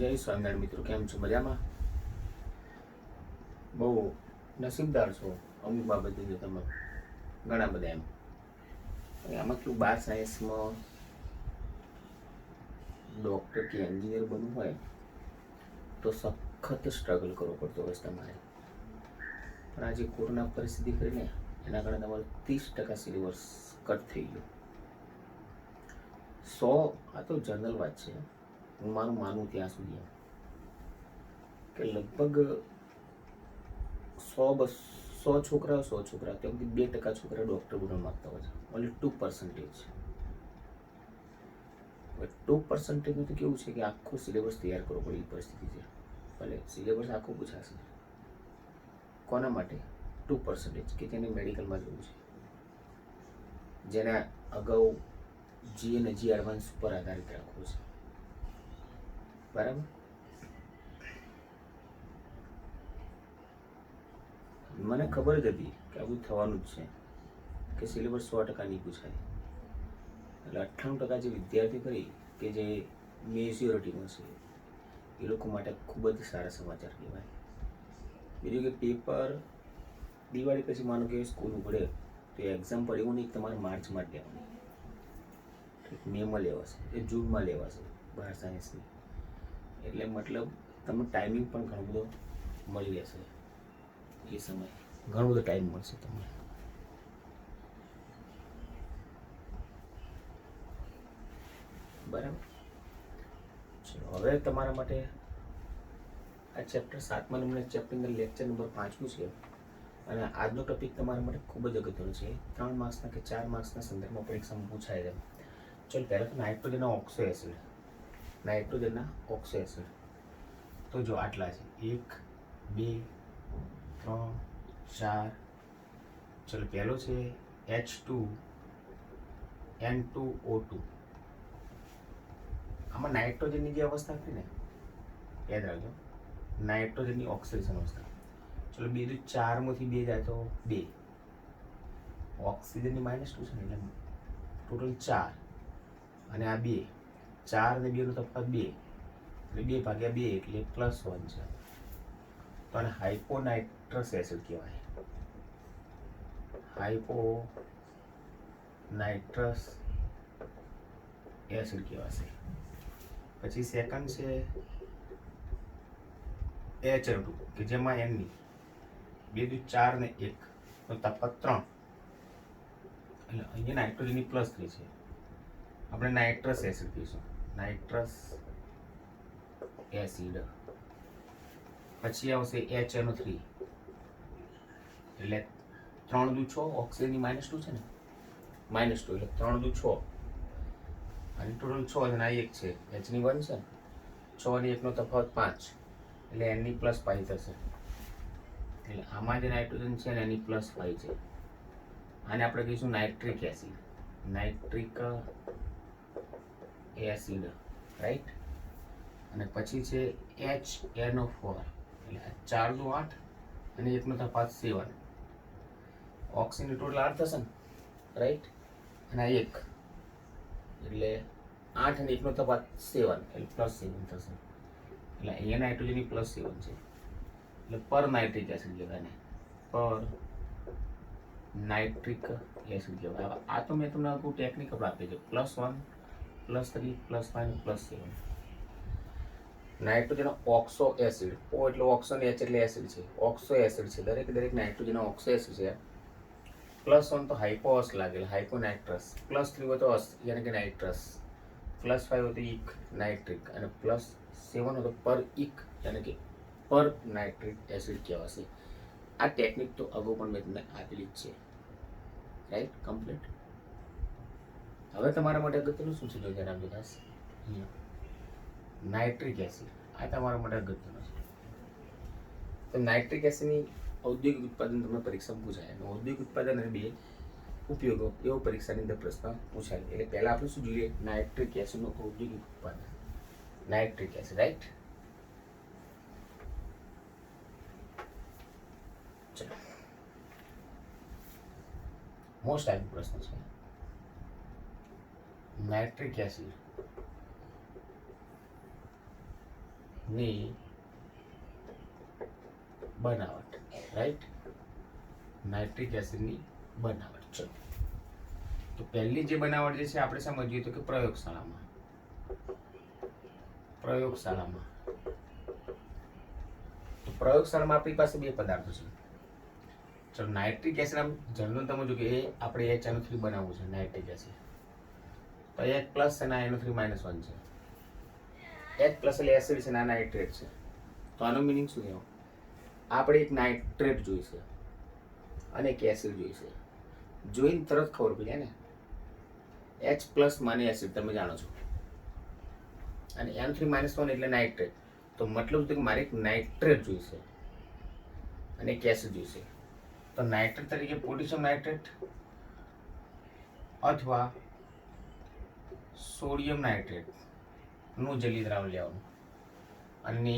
જય સ્વામિનારાયણ મિત્રો, કેમ છો? મજામાં? બહુ નસીબદાર છો અમુક બાબતે. જો તમે ઘણા બધા આમાં કેવું, 12 સાયન્સમાં ડૉક્ટર કે એન્જિનિયર બનવું હોય તો સખત સ્ટ્રગલ કરવો પડતો હોય તમારે. પણ આજે કોરોના પરિસ્થિતિ કરીને એના કારણે તમારું 30% સિલેબસ કટ થઈ ગયો. 100, આ તો જનરલ વાત છે, હું માનું ત્યાં સુધી કે લગભગ 100 છોકરા તેમાંથી 2% છોકરા ડૉક્ટર બનવા માગતા હોય છે. ઓનલી 2%. 2%નું તો કેવું છે કે આખો સિલેબસ તૈયાર કરવો પડે એ પરિસ્થિતિ છે. ભલે સિલેબસ આખો પૂછાશે, કોના માટે? 2% કે જેને મેડિકલમાં જવું છે, જેને અગાઉ જી અને જી એડવાન્સ ઉપર આધારિત રાખવો છે. બરાબર? મને ખબર જ હતી કે આવું થવાનું જ છે, કે સિલેબસ 100% નહીં પૂછાય. એટલે 98% જે વિદ્યાર્થી કરી કે જે મેજોરિટીમાં છે, એ લોકો માટે ખૂબ જ સારા સમાચાર કહેવાય. બીજું કે પેપર દિવાળી પછી માનો કે સ્કૂલ ઉઘડે તો એક્ઝામ પડે એવું નહીં, તમારે માર્ચમાં જ લેવાની, મેમાં લેવાશે, એ જૂનમાં લેવાશે 12 સાયન્સની. એટલે મતલબ તમને ટાઈમિંગ પણ ઘણો બધો મળી જશે. એ સમય ઘણો બધો ટાઈમ મળશે તમને. બરાબર? ચલો, હવે તમારા માટે આ ચેપ્ટર 7મા નંબરના ચેપ્ટર અંદર લેક્ચર નંબર 5 છે. અને આજનો ટોપિક તમારા માટે ખૂબ જ અગત્યનો છે. 3 માર્ક્સના કે 4 માર્ક્સના સંદર્ભમાં પરીક્ષામાં પૂછાય છે. ચલો, પહેલાં તો નાઇટ્રોજનના ઓક્સો એસિડ. તો જો આટલા છે: 1, 2, 3, 4. ચલો, પહેલો છે H2N2O2. આમાં નાઇટ્રોજનની જે અવસ્થા હતી ને, યાદ રાખજો, નાઇટ્રોજનની ઓક્સિડેશન અવસ્થા. ચલો, બીજું 4માંથી 2 જાય તો 2. ઓક્સિજનની -2 છે ને, એટલે ટોટલ 4. અને આ 2, 4 અને 2 નો તફાવત 2, એટલે 2/2 એટલે +1 છે. તો આને હાઇપોનાઇટ્રસ એસિડ કહેવાય. હાઇપોનાઇટ્રસ એસિડ કહેવાશે. પછી સેકન્ડ છે HN2, કે જેમાં Nની બીજું 4 ને 1 નો તફાવત 3, એટલે અહીંયા નાઇટ્રોજનની +3 છે. આપણે નાઇટ્રસ એસિડ કહીશું, નાઇટ્રસ એસિડ. પછી આવશે HNO3, એટલે 3 દુ 6, ઓક્સિજનની -2 છે ને, -2 એટલે 3 દુ 6, અને ટોટલ 6 અને આ 1 છે, Hની 1 છે, 6 અને 1 નો તફાવત 5, એટલે Nની +5 થશે. એટલે આમાં જે નાઇટ્રોજન છે ને એની +5 છે. આને આપણે કહીશું nitric acid. Nitric acid, right? અને પછી છે HNO4, એટલે 4 દુ 8 અને 1 નો તફાવત 7. ઓક્સિજન ટોટલ 8 થશે ને, રાઈટ? અને આ 1, એટલે 8 અને 1 નો તફાવત 7, એટલે +7 થશે. એટલે અહીંયા નાઇટ્રોજનની +7 છે, એટલે પર નાઇટ્રિક એસિડ કહેવાય. પર નાઇટ્રિક એસિડ કહેવાય. આ તો મેં તમને આખું ટેકનિકલ આપી છે: +1, +3, +5, +7. Nitrogen oxo acid. O એટલે ઓક્સો ને H એટલે એસિડ છે, ઓક્સો એસિડ છે. દરેક નાઇટ્રોજન ઓક્સો એસિડ છે. +1 તો હાઇપોઅસ લાગેલ, હાઇપોનાઇટ્રસ. +3 હોય તો અસ, યાની કે નાઇટ્રસ. +5 હોય તો ઇક, નાઇટ્રિક. અને +7 હોય તો પર ઇક, યાની કે પર નાઇટ્રિક એસિડ કહેવાશે. આ ટેકનિક તો અગાઉ પણ મેં તમને આપેલી જ છે, રાઈટ? કમ્પ્લીટ. હવે તમારા માટે અગત્યનું શું છે, જો જણાવજો ખાસ. નાઇટ્રિક એસિડ, આ તમારા માટે અગત્યનું છે. તો નાઇટ્રિક એસિડની ઔદ્યોગિક ઉત્પાદન તમને પરીક્ષામાં પૂછાય. અને ઔદ્યોગિક ઉત્પાદન અને 2 ઉપયોગો એવો પરીક્ષાની અંદર પ્રશ્ન પૂછાય. એટલે પહેલા આપણે શું જોઈએ? નાઇટ્રિક એસિડનું ઔદ્યોગિક ઉત્પાદન. Nitric acid, right? ચલો, મોસ્ટ આઈમ્પોર્ટન્ટ પ્રશ્ન છે. નાઇટ્રિક એસિડ ની બનાવટ, રાઈટ, નાઇટ્રિક એસિડની બનાવટ. ચલો, તો પહેલી જે બનાવટ જે છે આપણે સમજીએ તો કે પ્રયોગશાળામાં તો પ્રયોગશાળામાં આપણી પાસે બે પદાર્થો છે. ચલો, નાઇટ્રિક એસિડ આમ જનરલ તમે જો કે એ આપણે HNO3 બનાવવું છે નાઇટ્રિક એસિડ, તો H પ્લસ અને NO3 માઇનસ 1 છે. H પ્લસ એટલે એસિડ છે, આ નાઇટ્રેટ છે. તો આનો મિનિંગ શું થયો? આપણે એક નાઇટ્રેટ જોઈશે અને એક એસિડ જોઈશે. જોઈને તરત ખબર પડી જાય ને, H પ્લસ માને એસિડ તમે જાણો છો, અને NO3 માઇનસ 1 એટલે નાઇટ્રેટ. તો મતલબ કે મારે એક નાઇટ્રેટ જોઈશે અને એક એસિડ જોઈશે. તો નાઇટ્રેટ તરીકે પોટેશિયમ નાઇટ્રેટ અથવા સોડિયમ નાઇટ્રેટ નું જલી દ્રાવણ લેવાનું અને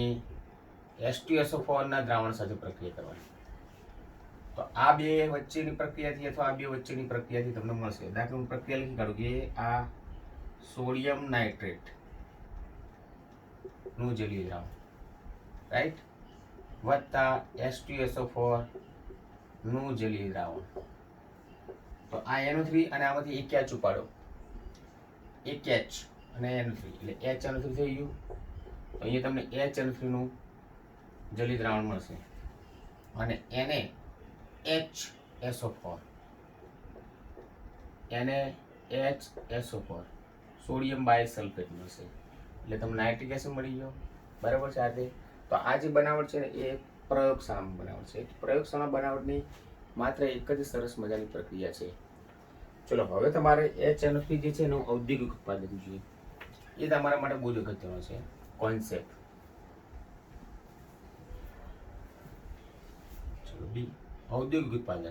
H2SO4 ના દ્રાવણ સાથે પ્રક્રિયા કરવાની. તો આ બે વચ્ચેની પ્રક્રિયાથી અથવા આ બે વચ્ચેની પ્રક્રિયાથી તમને મળશે. દાખલા પ્રક્રિયા લખી કાઢો કે આ સોડિયમ નાઇટ્રેટ નું જલી દ્રાવણ, રાઈટ, વત્તા H2SO4 નું જલી દ્રાવણ. તો આ NO3 અને આમાંથી એક H ઉપાડો, એક H અને NO3 એટલે HNO3 થઈ ગયું. તો અહીંયા તમને HNO3 નું જલી દ્રાવણ મળશે અને NaHSO4 સોડિયમ બાયસલ્ફેટ મળશે. એટલે તમને નાઇટ્રિક એસિડ મળી ગયો. બરાબર છે. આ તો આ જે બનાવટ છે ને એ પ્રયોગશાળામાં બનાવટ છે. પ્રયોગશાળા બનાવટની માત્ર એક જ સરસ મજાની પ્રક્રિયા છે. ચલો, હવે તમારે HNO3 જે છે એનું ઔદ્યોગિક ઉત્પાદન જોઈએ. એ તમારા માટે બહુ જ અગત્યનો છે કોન્સેપ્ટ. ચલો, બી ઔદ્યોગિક ઉત્પાદન,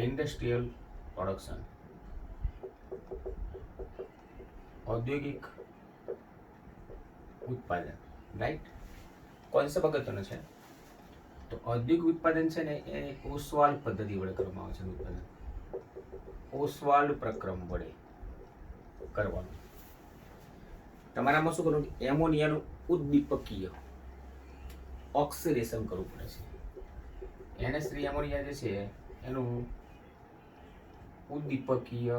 ઇન્ડસ્ટ્રીયલ પ્રોડક્શન. ઔદ્યોગિક ઉત્પાદન, રાઈટ, કોન્સેપ્ટ અગત્યનો છે. તો ઔદ્યોગિક ઉત્પાદન છે ને એ ઓસ્વાલ્ડ પદ્ધતિ વડે કરવામાં આવે છે. ઉત્પાદન ઓસ્વાલ્ડ પ્રક્રમ વડે કરવાનું. તમારામાં શું કરવું? એમોનિયાનું ઉદ્દીપકીય ઓક્સિડેશન કરવું પડે છે. NH3 એમોનિયા જે છે એનું ઉદ્દીપકીય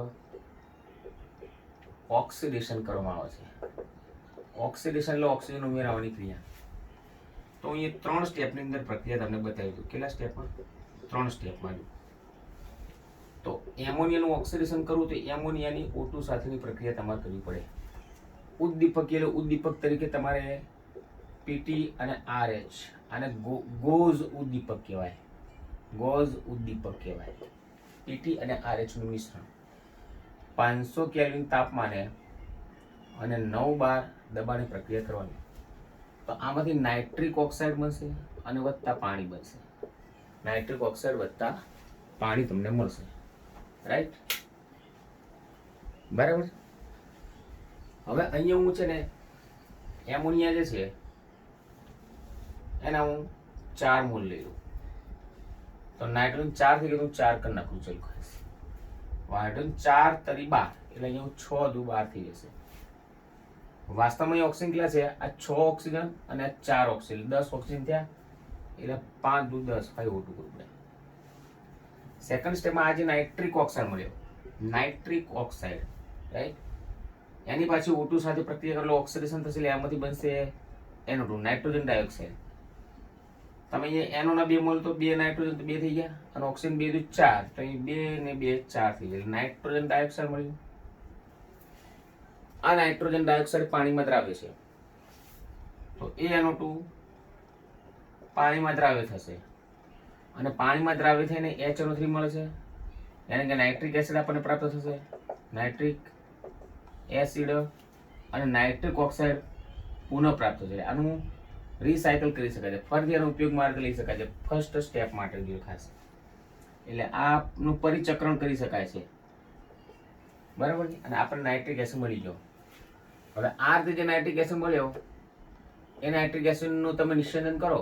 ઓક્સિડેશન કરવામાં આવે છે. ઓક્સિડેશન એટલે ઓક્સિજન ઉમેરવાની ક્રિયા. તો અહીંયા 3 સ્ટેપની અંદર પ્રક્રિયા તમને બતાવી દઉં. કેટલા સ્ટેપમાં? 3 સ્ટેપમાં. તો એમોનિયાનું ઓક્સિડેશન કરવું તો એમોનિયાની O2 સાથેની પ્રક્રિયા તમારે કરવી પડે. ઉદ્દીપક એટલે ઉદ્દીપક તરીકે તમારે PT અને RH, આને ગોઝ ઉદ્દીપક કહેવાય. ગોઝ ઉદ્દીપક કહેવાય. PT અને RH નું મિશ્રણ 500 કેલ્વિન તાપમાને અને 9 બાર દબાણે પ્રક્રિયા કરવાની. તો આમાંથી નાઇટ્રિક ઓક્સાઇડ બનશે અને વત્તા પાણી બનશે. નાઇટ્રિક ઓક્સાઇડ વત્તા પાણી તમને મળશે, રાઈટ, બરાબર. હવે અહીંયા હું છે ને એમોનિયા જે છે એના હું 4 મોલ લઈ લઉં. તો નાઇટ્રોજન 4 થઈ ગયું, 4 કરી નાખું. ચલો, હાઇડ્રોજન 4 તરી 12 એટલે અહીંયા 6 દુ 12 થઈ જશે. વાસ્તવમાં ઓક્સિજન કેટલા છે? આ 6 ઓક્સિજન અને આ 4 ઓક્સિજન, 10 ઓક્સિજન થયા એટલે 5 દુ 10, 5 O2 ગ્રુપ. સેકન્ડ સ્ટેપમાં આજે નાઇટ્રિક ઓક્સાઇડ મળ્યો, નાઇટ્રિક ઓક્સાઇડ, રાઈટ. એની પાછી O2 સાથે પ્રક્રિયા કરેલો ઓક્સિડેશન થશે એટલે એમાંથી બનશે NO2 નાઇટ્રોજન ડાયોક્સાઇડ. તમે અહીંયા NO ના 2 મોલ તો 2 નાઇટ્રોજન તો 2 થઈ ગયા અને ઓક્સિજન 2 દુ 4, તો અહીં 2 ને 2 4 થઈ ગયા. નાઇટ્રોજન ડાયોક્સાઇડ મળ્યું. આ નાઇટ્રોજન ડાયોક્સાઇડ પાણીમાં દ્રાવ્ય છે, તો એ NO2 પાણીમાં દ્રાવ્ય થશે અને પાણીમાં દ્રાવ્ય થઈને HNO3 મળે છે. એટલે કે નાઇટ્રિક એસિડ આપણને પ્રાપ્ત થશે. નાઇટ્રિક એસિડ અને નાઇટ્રિક ઓક્સાઇડ પુનઃ પ્રાપ્ત થશે. આનું રિસાયકલ કરી શકાય છે, ફરીથી આનો ઉપયોગ માટે લઈ શકાય છે. ફર્સ્ટ સ્ટેપ માટે જો ખાસ એટલે આનું પરિચક્રણ કરી શકાય છે, બરાબર. અને આપણને નાઇટ્રિક એસિડ મળી ગયો. હવે આ રીતે જે નાઇટ્રિક એસિડ મળ્યો એ નાઇટ્રિક એસિડનું તમે નિષેધન કરો,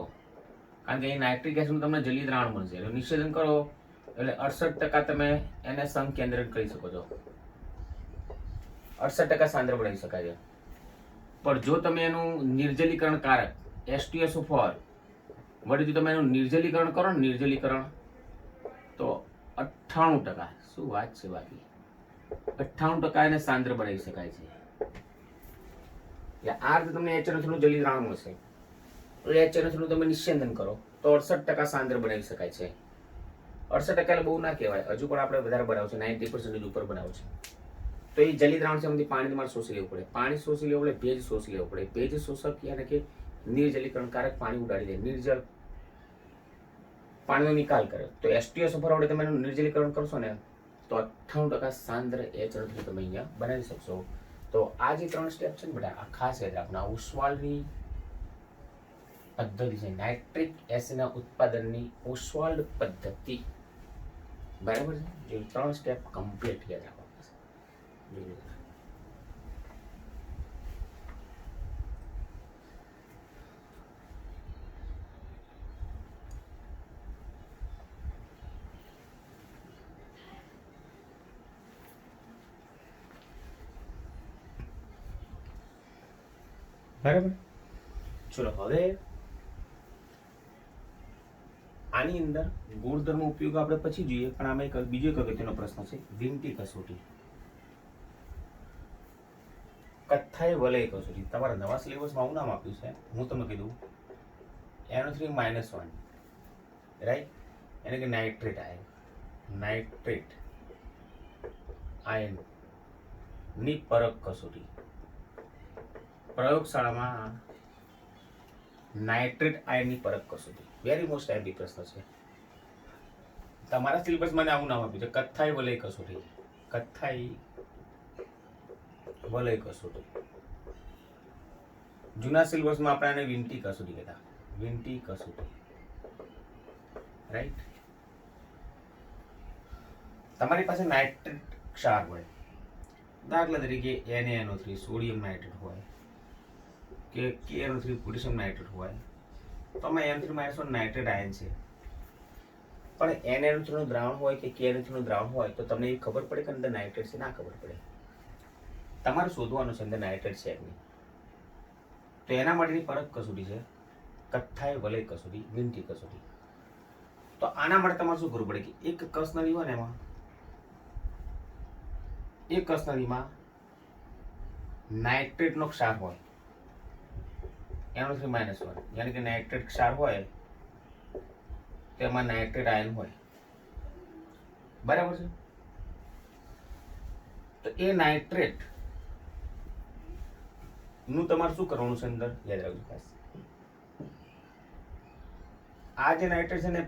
કારણ કે એ નાઇટ્રિક એસિડનું તમને જલીય દ્રાવણ મળશે. એટલે નિષેધન કરો એટલે 68% તમે એને સંકેન્દ્રિત કરી શકો છો, 68% સાંદ્ર બનાવી શકાય છે. પણ જો તમે એનું નિર્જલીકરણ કારક H2SO4 વળી જો તમે એનું નિર્જલીકરણ કરો ને, નિર્જલીકરણ, તો 98%, શું વાત છે બાકી, 98% એને સાંદ્ર બનાવી શકાય છે. એટલે આ રીતે તમને HNO3 નું જલી દ્રાવણ મળશે. તો HNO3 નું તમે નિસ્યંદન કરો તો 68% સાંદ્ર બનાવી શકાય છે. 68% એટલે બહુ ના કહેવાય, હજુ પણ આપણે વધારે બનાવ છે, 90% ઉપર બનાવ છે. તો એ જલી દ્રાવણ છે, એમાંથી પાણી તમારે શોષી લેવું પડે, પાણી શોષી લેવું પડે, ભેજ શોષી લેવું પડે. ભેજ શોષક યાને કે નિર્જલીકરણકારક પાણી ઉડાડી દે, નિર્જલ પાણીનો નિકાલ કરે. તો H2SO4 વડે તમે એનું નિર્જલીકરણ કરશો ને તો 98% સાંદ્ર HNO3 તમે અહીંયા બનાવી શકશો. તો આ જે 3 સ્ટેપ છે ને બેટા, આ ખાસ યાદ રાખના. ઓસ્વાલ્ડની પદ્ધતિ છે, નાઇટ્રિક એસિડના ઉત્પાદનની ઓસ્વાલ્ડ પદ્ધતિ, બરાબર છે. જે 3 સ્ટેપ કમ્પ્લીટ યાદ રાખવા પડશે. બરાબર. ચલો હવે આની અંદર ગુણધર્મ ઉપયોગ આપણે પછી જોઈએ, પણ આમાં એક બીજો એક અગત્યનો પ્રશ્ન છે, વિનંતી કસોટી, કથ્થાઈ વલય કસોટી. તમારા નવા સિલેબસમાં આવું નામ આપ્યું છે, હું તમને કીધું NO3-1, રાઈટ, એટલે કે નાઇટ્રેટ આયન, નાઇટ્રેટ આયન ની પરખ કસોટી. પ્રયોગશાળામાં નાઇટ્રેટ આયનની પરખ કસોટી, વેરી મોસ્ટ આઈએમપી પ્રશ્ન છે. તમારા સિલેબસમાં આવું નામ આપ્યું છે, કથ્થાઈ વલય કસોટી, કથ્થાઈ વલય કસોટી. જૂના સિલેબસમાં આપણે આને વિનંતી કસોટી કહેતા, વિનંતી કસોટી, રાઈટ. તમારી પાસે નાઇટ્રેટ ક્ષાર હોય, દાખલા તરીકે NaNO3 સોડિયમ નાઇટ્રેટ હોય કે KNO3 પોટેશિયમ નાઇટ્રેટ હોય, તો આમાં NO3-1 નાઇટ્રેટ આયન છે. પણ NaNO3 નું દ્રાવણ હોય કે KNO3 નું દ્રાવણ હોય તો તમને એ ખબર પડે કે અંદર નાઇટ્રેટ છે, ના ખબર પડે. તમારે શોધવાનું છે અંદર નાઇટ્રેટ છે નહીં. તો એના માટેની પરખ કસોટી છે કથ્થાઈ વલય કસોટી, વિનંતી કસોટી. તો આના માટે તમારે શું કરવું પડે કે એક કસનળી હોય ને, એમાં એક કસનળીમાં નાઇટ્રેટનો ક્ષાર હોય, NO3-1, યાની કે નાઇટ્રેટ ક્ષાર હોય, તેમાં નાઇટ્રેટ આયન હોય, બરાબર છે. તો એ નાઇટ્રેટ નું તમારે શું કરવાનું છે અંદર, યાદ રાખજો ખાસ. આ જે નાઇટ્રેટ છે ને,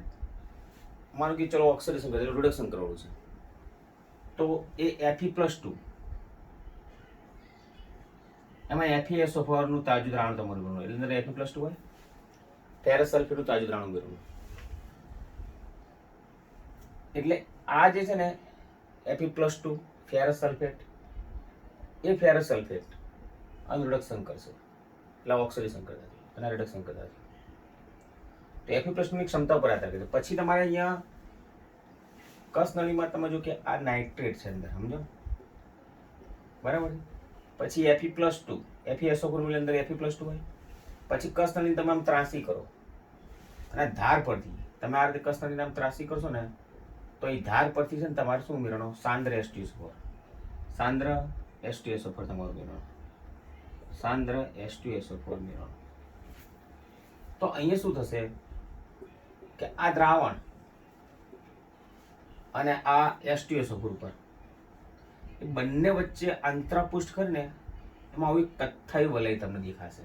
માનો કે ચલો ઓક્સિડેશન કરે, રિડક્શન કરવાનું છે, તો એ Fe+2, એમાં FeSO4 નું તાજું દ્રાવણ તમારું બનવું, એટલે અંદર Fe+2 હોય, ફેરસ સલ્ફેટ નું તાજું દ્રાવણ બનવું. એટલે આ જે છે ને Fe+2 ફેરસ સલ્ફેટ, એ ફેરસ સલ્ફેટ આનું રિડક્શન કરશે, એટલે ઓક્સિડેશન કરતા અને રિડક્શન કરતા. તો Fe+ ની ક્ષમતા ઉપર આધાર કરે. પછી તમારે અહીંયા કસનળીમાં તમે જો કે આ નાઇટ્રેટ છે અંદર, સમજો, બરાબર. પછી Fe+2, FeSO4 ની અંદર Fe+2 હોય. પછી કસનળી તમે આમ ત્રાસી કરો અને ધાર પરથી તમે આ રીતે કસનળીને આમ ત્રાસી કરશો ને, તો એ ધાર પરથી છે ને તમારે શું ઉમેરવાનો, સાંદ્ર H2SO4, સાંદ્ર H2SO4 તમારું ઉમેરવાનો, સાંદ્ર H2SO4 ઉમેરવાનો. તો અહીંયા શું થશે કે આ દ્રાવણ અને આ H2SO4 ઉપર એ બંને વચ્ચે આંતરપુષ્ટ કરીને એમાં આવી કથ્થાઈ વલય તમને દેખાશે,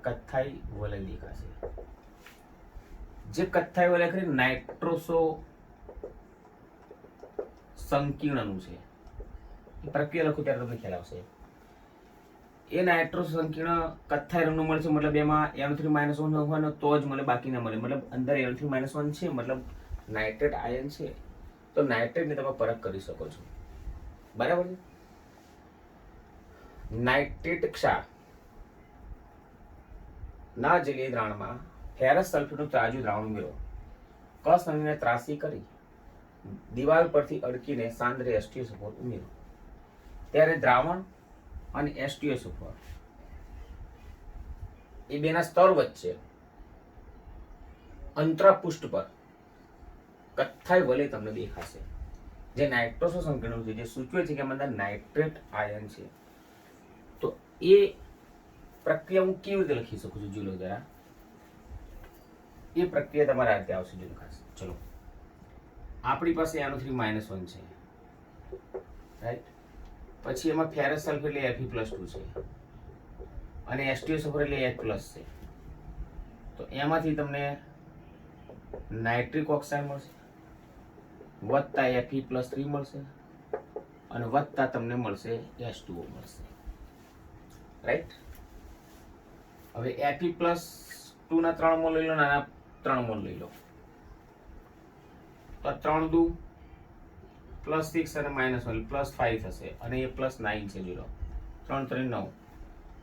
કથ્થાઈ વલય દેખાશે. જે કથ્થાઈ વલય કરી નાઇટ્રોસો સંકીર્ણનું છે, એ પ્રક્રિયા લખું ત્યારે તમને ખ્યાલ આવશે. એ નાઇટ્રોસો સંકીર્ણ કથ્થાઈ રંગનું મળે છે, મતલબ એમાં NO3-1 હોય ને તો જ મળે, બાકી ના મળે. મતલબ અંદર NO3-1 છે, મતલબ નાઇટ્રેટ આયન છે, તો નાઇટ્રેટની તમે પરખ કરી શકો છો, બરાબર છે. નાઇટ્રેટ ક્ષાર ના જલીય દ્રાવણમાં ફેરસ સલ્ફેટનું તાજું દ્રાવણ ઉમેરો, કસનળીને ત્રાસી કરી દિવાલ પરથી અડકીને સાંદ્ર H2SO4 ઉમેરો, ત્યારે દ્રાવણ અને H2SO4 એ બેના સ્તર વચ્ચે અંતરા પૃષ્ઠ પર કથ્થાઈ વલય તમને દેખાશે, જે નાઇટ્રોસો સંકીર્ણ છે, જે સૂચવે છે કે આમાં અંદર નાઇટ્રેટ આયન છે. તો એ પ્રક્રિયા હું કેવી રીતે લખી શકું છું? જોઈ લો જરા. એ પ્રક્રિયા તમારા આ રીતે આવશે. જો ખાસ ચલો, આપણી પાસે NO3-1 છે, રાઈટ. પછી એમાં ફેરસ સલ્ફેટ એટલે Fe+2 છે અને H2SO4 એટલે H+ છે. તો એમાંથી તમને નાઇટ્રિક ઓક્સાઇડ મળશે, વત્તા Fe+3 મળશે અને વત્તા તમને મળશે H2O મળશે, રાઈટ. હવે Fe+2 ના 3 મોલ લઈ લો, નાના 3 મોલ લઈ લો. તો 3 દુ +6 અને -1 +5 થશે અને એ +9 છે. જોઈ લો, 3 3 9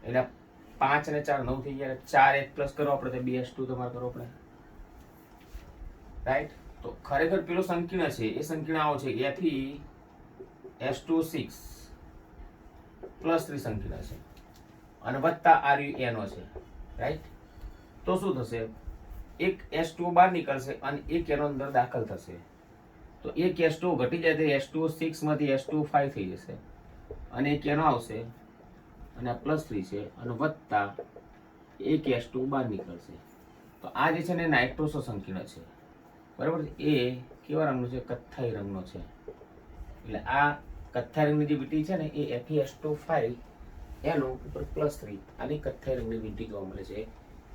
એટલે 5 અને 4 9 થઈ ગયા. 4 1 પ્લસ કરો આપણે તો 2H2 તમારે કરો આપણે, રાઈટ. તો ખરેખર પેલો સંકીર્ણ છે, એ સંકીર્ણ આવો છે Fe2H2O6 +3 સંકીર્ણ છે અને વત્તા RuNO છે, રાઈટ. તો શું થશે? એક H2O બહાર નીકળશે અને એક એનો અંદર દાખલ થશે. તો એક H2O ઘટી જાય તો H2O6 માંથી H2O5 થઈ જશે અને એક એનો આવશે અને આ +3 છે અને વત્તા એક H2O બહાર નીકળશે. તો આ જે છે ને નાઇટ્રોસો સંકીર્ણ છે, બરાબર છે. એ કેવા રંગનો છે? કથ્થાઈ રંગનો છે. એટલે આ કથ્થાઈ રંગની જે વીંટી છે ને એ Fe2H5 એનો ઉપર +3 આની કથ્થાઈ રંગની વીંટી જોવા મળે છે,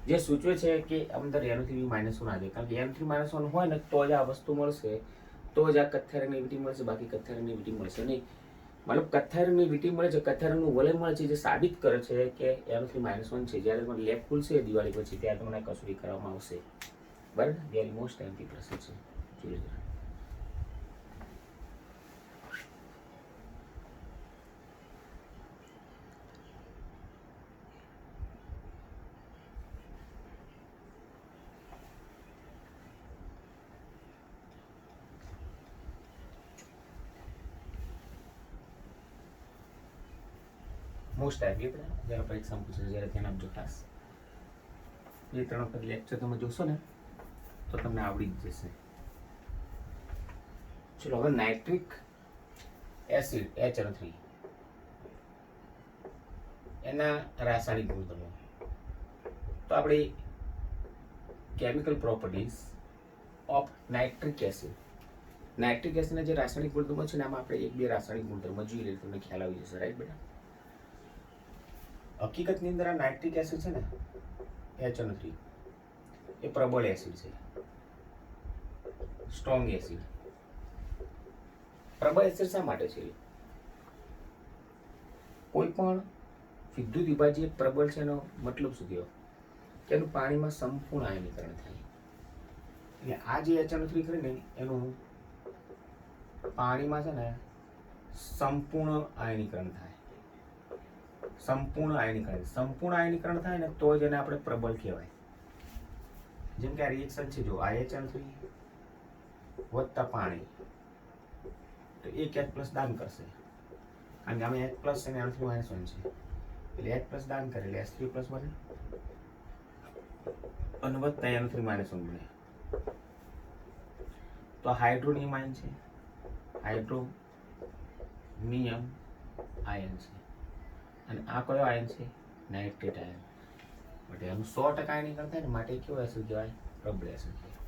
જે સૂચવે છે કે અંદર NO3-1 આવે. કારણ કે NO3-1 હોય ને તો જ આ વસ્તુ મળશે, તો જ આ કથ્થાઈ રંગની વીંટી મળશે, બાકી કથ્થાઈ રંગની વીંટી મળશે નહીં. મતલબ કથ્થાઈ રંગની વીંટી મળે છે, કથ્થાઈ રંગનું વલય મળે છે, જે સાબિત કરે છે કે NO3-1 છે. જ્યારે તમારે લેબ ખુલશે દિવાળી પછી ત્યારે તમને કસોટી કરવામાં આવશે, બરાબર. વેરી મોસ્ટ એમપી પ્રશ્ન છે. જોઈ લો. મોસ્ટ આઈપી જ્યારે પરીક્ષામાં પૂછે જ્યારે ધ્યાન આપજો ખાસ. 2-3 વખત લેક્ચર તમે જોશો ને તો તમને આવડી જ જશે. ચલો, હવે નાઇટ્રિક એસિડ HNO3 એના રાસાયણિક ગુણધર્મો. તો આપણે chemical properties of nitric acid. Nitric એસિડના જે રાસાયણિક ગુણધર્મો છે ને આમાં આપણે 1-2 રાસાયણિક ગુણધર્મો જોઈ લઈએ, તમને ખ્યાલ આવી જશે, રાઈટ બેટા. હકીકતની અંદર આ નાઇટ્રિક એસિડ છે ને HNO3 એ પ્રબળ એસિડ છે, સ્ટ્રોંગ એસિડ. પ્રબળ એસિડ શા માટે છે? કોઈ પણ વિદ્યુત વિભાજ્ય પ્રબળ છે એનો મતલબ શું થયો? કે એનું પાણીમાં સંપૂર્ણ આયનીકરણ થાય. એટલે આ જે HNO3 કરીને એનું પાણીમાં છે ને સંપૂર્ણ આયનીકરણ થાય. સંપૂર્ણ આયનીકરણ થાય ને તો જ એને આપણે પ્રબળ કહેવાય. જેમ કે આ રિએક્શન છે, જો આ HNO3 વત્તા પાણી, તો એક H+ દાન કરશે, કારણ કે આમાં H+ અને NO3-1 છે, એટલે H+ દાન કરે એટલે H3+ બને અને વત્તા NO3-1 બને. તો હાઇડ્રોનિયમ આયન છે, હાઇડ્રોનિયમ આયન છે. અને આ કયો આયન છે? Nitrate ion. બટ એનું 100% આયનીકરણ થાય ને માટે કેવો એસિડ કહેવાય? પ્રબળ એસિડ કહેવાય.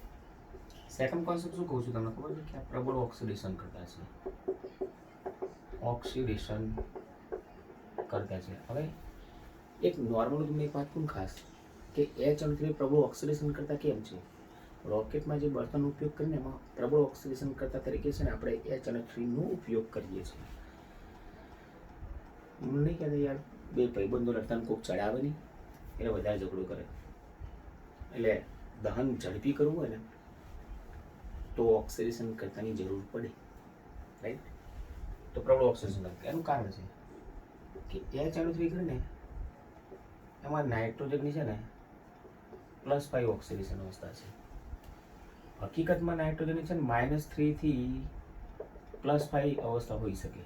સેકન્ડ કોન્સેપ્ટ શું કહું છું તમને ખબર છે? કે આ પ્રબળ ઓક્સિડેશન કરતા છે, ઓક્સિડેશન કરતા છે. હવે એક નોર્મલ તમને એક વાત કહું ખાસ, કે HNO3 પ્રબળ ઓક્સિડેશન કરતા કેમ છે? રોકેટમાં જે બળતણનો ઉપયોગ કરીને એમાં પ્રબળ ઓક્સિડેશન કરતા તરીકે છે ને આપણે HNO3 નો ઉપયોગ કરીએ છીએ. મને નહીં કહેતા યાર, 2 ભાઈબંધો લડતા કોઈક ચડાવે નહીં એટલે વધારે ઝઘડો કરે. એટલે દહન ઝડપી કરવું હોય ને તો ઓક્સિડેશન કરતાની જરૂર પડે, રાઈટ. તો પ્રબળ ઓક્સિડેશન કરતા એનું કારણ છે કે HNO3 કરીને એમાં નાઇટ્રોજનની છે ને +5 ઓક્સિડેશન અવસ્થા છે. હકીકતમાં નાઇટ્રોજનની છે ને -3 થી +5 અવસ્થા હોઈ શકે.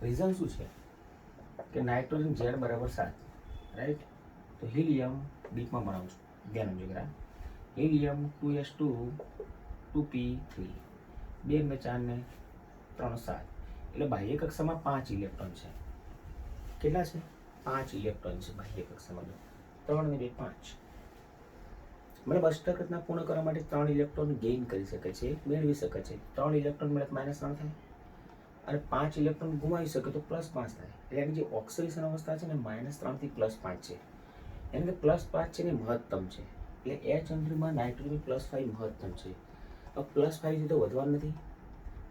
રીઝન શું છે? કે નાઇટ્રોજન Z = 7, રાઈટ. તો હિલિયમ ડીપમાં બનાવું છું, ધ્યાન આપજો જરા. હિલિયમ 2s2 2p3 2 ને 4 ને 3 7, એટલે બાહ્ય કક્ષામાં 5 ઇલેક્ટ્રોન છે. કેટલા છે? 5 ઇલેક્ટ્રોન છે બાહ્ય કક્ષામાં. 3 ને 2 5. મતલબ અષ્ટકના પૂર્ણ કરવા માટે 3 ઇલેક્ટ્રોન ગેઇન કરી શકે છે, મેળવી શકે છે. 3 ઇલેક્ટ્રોન મળે -3 થાય, અને 5 ઇલેક્ટ્રોન ગુમાવી શકે તો +5 થાય. એટલે એની જે ઓક્સિડેશન અવસ્થા છે ને -3 થી +5 છે, એટલે કે +5 છે ને મહત્તમ છે. એટલે H અંતરીમાં નાઇટ્રોજન +5 મહત્તમ છે. હવે +5 થી તો વધવાનું નથી,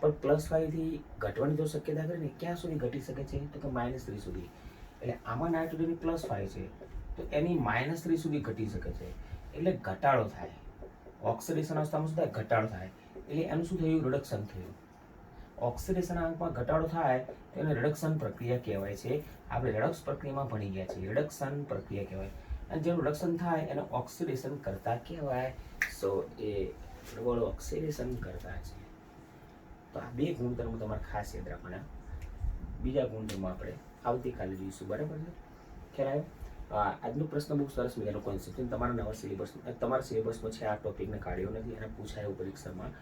પણ +5 થી ઘટવાની તો શક્યતા કરે ને. ક્યાં સુધી ઘટી શકે છે? તો કે -3 સુધી. એટલે આમાં નાઇટ્રોજન +5 છે, તો એની -3 સુધી ઘટી શકે છે. એટલે ઘટાડો થાય, ઓક્સિડેશન અવસ્થામાં શું થાય? ઘટાડો થાય. એટલે એનું શું થયું? રિડક્શન થયું. ઓક્સિડેશન આંકમાં ઘટાડો થાય તો એને રિડક્શન પ્રક્રિયા કહેવાય છે. આપણે રિડક્સ પ્રક્રિયામાં ભણી ગયા છીએ, રિડક્શન પ્રક્રિયા કહેવાય. અને જેનું રિડક્શન થાય એને ઓક્સિડેશન કરતા કહેવાય. સો એ ડબલ ઓક્સિડેશન કરતા છે. તો આ 2 ગુણધર્મો તમારે ખાસ યાદ રાખવાના. બીજા ગુણધર્મો આપણે આવતીકાલે જોઈશું, બરાબર છે? ખ્યાલ આવ્યો? આજનો પ્રશ્ન બહુ સરસ મજાનો કોન્સેપ્ટ છે. તમારા નવા સિલેબસમાં છે, આ ટોપિકને કાઢ્યો નથી અને પૂછાય એવું પરીક્ષામાં.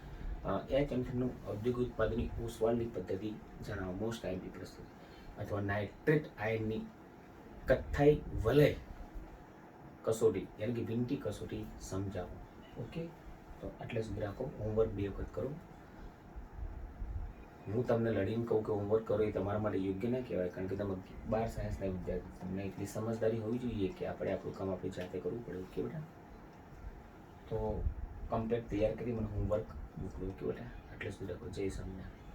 H-એન્થરનું ઔદ્યોગિક ઉત્પાદનની ઓસ્વાલ્ડની પદ્ધતિ જણાવો. મોસ્ટ આઈએમપી પ્રશ્ન. અથવા નાઇટ્રેટ આયનની કથ્થાઈ વલય કસોટી, યાની કે વિનંતી કસોટી સમજાવો. ઓકે, તો આટલે સુધી રાખો. હોમવર્ક 2 વખત કરો. હું તમને લડીને કહું કે હોમવર્ક કરો એ તમારા માટે યોગ્ય ના કહેવાય, કારણ કે તમે 12 સાયન્સના વિદ્યાર્થી, તમને એટલી સમજદારી હોવી જોઈએ કે આપણે આપણું કામ આપણી જાતે કરવું પડે. ઓકે બેટા? તો કમ્પ્લેટ તૈયાર કરી મને હોમવર્ક મોકલો. ઓકે બેટા? આટલે સુધી રાખો. જય સ્વામિનારાયણ.